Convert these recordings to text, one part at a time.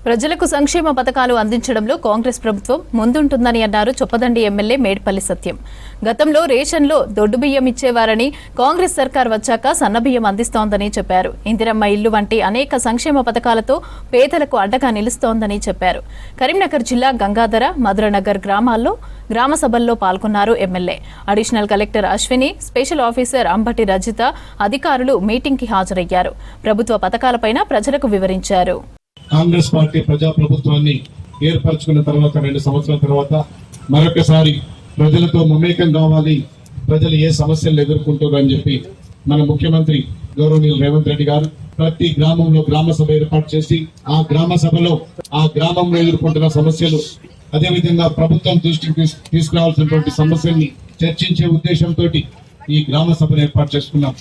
ప్రజలకు సంక్షేమ పథకాలు అందించడంలో కాంగ్రెస్ ప్రభుత్వం ముందుంటుందని అన్నారు చొప్పదండి ఎమ్మెల్యే మేడ్పల్లి సత్యం. గతంలో రేషన్లో దొడ్డు బియ్యం ఇచ్చేవారని, కాంగ్రెస్ సర్కార్ వచ్చాక సన్నబియ్యం అందిస్తోందని చెప్పారు. ఇందిరమ్మ ఇల్లు వంటి అనేక సంక్షేమ పథకాలతో పేదలకు అండగా నిలుస్తోందని చెప్పారు. కరీంనగర్ జిల్లా గంగాధర, మధురనగర్ గ్రామాల్లో గ్రామ సభల్లో పాల్గొన్నారు MLA. Additional collector Ashwini, special officer Ambati Rajitha అధికారులు మీటింగ్ కి హాజరయ్యారు. ప్రభుత్వ పథకాలపైన ప్రజలకు వివరించారు. కాంగ్రెస్ పార్టీ ప్రజాప్రభుత్వాన్ని ఏర్పరచుకున్న తర్వాత 2 సంవత్సరాల తర్వాత మరొకసారి ప్రజలతో మమేకం కావాలి, ప్రజలు ఏ సమస్యలు ఎదుర్కొంటారని చెప్పి మన ముఖ్యమంత్రి గౌరవనీయులు రేవంత్ రెడ్డి గారు ప్రతి గ్రామంలో గ్రామ సభ ఏర్పాటు చేసి ఆ గ్రామ సభలో ఆ గ్రామంలో ఎదుర్కొంటున్న సమస్యలు, అదేవిధంగా ప్రభుత్వం దృష్టికి తీసుకురావాల్సినటువంటి సమస్యల్ని చర్చించే ఉద్దేశంతో ఈ గ్రామ సభను ఏర్పాటు చేసుకున్నాం.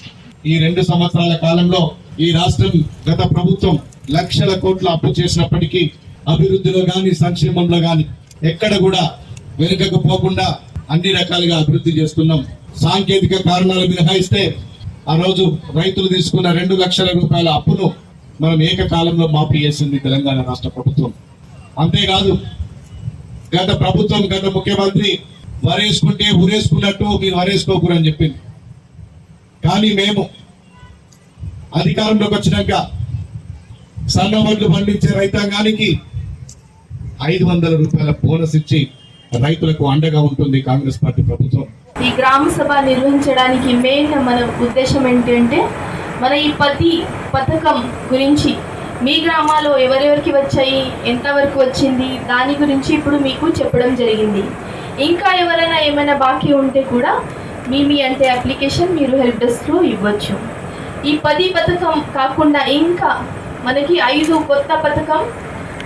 ఈ 2 సంవత్సరాల కాలంలో ఈ రాష్ట్రం గత ప్రభుత్వం లక్షల కోట్ల అప్పు చేసినప్పటికీ అభివృద్ధిలో గాని సంక్షేమంలో గాని ఎక్కడ కూడా వెనుకకు పోకుండా అన్ని రకాలుగా అభివృద్ధి చేస్తున్నాం. సాంకేతిక కారణాలు మినహాయిస్తే ఆ రోజు రైతులు తీసుకున్న 2 లక్షల రూపాయల అప్పును మనం ఏకకాలంలో మాఫీ చేసింది తెలంగాణ రాష్ట్ర ప్రభుత్వం. అంతేకాదు గత ప్రభుత్వం, గత ముఖ్యమంత్రి వరేసుకుంటే ఉరేసుకున్నట్టు మీరు వరేసుకోకూరని చెప్పింది. కానీ మేము అధికారంలోకి వచ్చినాక సన్నవడ్లు పండించే రైతాంగానికి 500 రూపాయల బోనస్ ఇచ్చి రైతులకు అండగా ఉంటుంది కాంగ్రెస్ పార్టీ ప్రభుత్వం. ఈ గ్రామ సభ నిర్వహించడానికి మెయిన్ మన ఉద్దేశం ఏంటంటే మన ఈ పథకం గురించి మీ గ్రామాల్లో ఎవరెవరికి వచ్చాయి, ఎంతవరకు వచ్చింది, దాని గురించి ఇప్పుడు మీకు చెప్పడం జరిగింది. ఇంకా ఎవరైనా ఏమైనా బాకీ ఉంటే కూడా మీ అంటే అప్లికేషన్ మీరు హెల్ప్ డెస్క్లో ఇవ్వచ్చు. ఈ 10 పథకం కాకుండా ఇంకా మనకి 5 కొత్త పథకం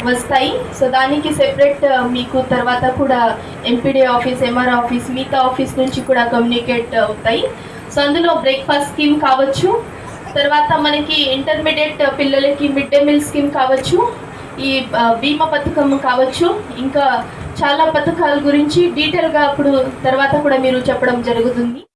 వస్తాయి. సో దానికి సెపరేట్ మీకు తర్వాత కూడా ఎంపీడీ ఆఫీస్, ఎంఆర్ ఆఫీస్, మిగతా ఆఫీస్ నుంచి కూడా కమ్యూనికేట్ అవుతాయి. సో అందులో బ్రేక్ఫాస్ట్ స్కీమ్ కావచ్చు, తర్వాత మనకి ఇంటర్మీడియట్ పిల్లలకి మిడ్ డే మీల్ స్కీమ్ కావచ్చు, ఈ బీమా పథకం కావచ్చు, ఇంకా చాలా పథకాల గురించి డీటెయిల్గా అప్పుడు తర్వాత కూడా మీరు చెప్పడం జరుగుతుంది.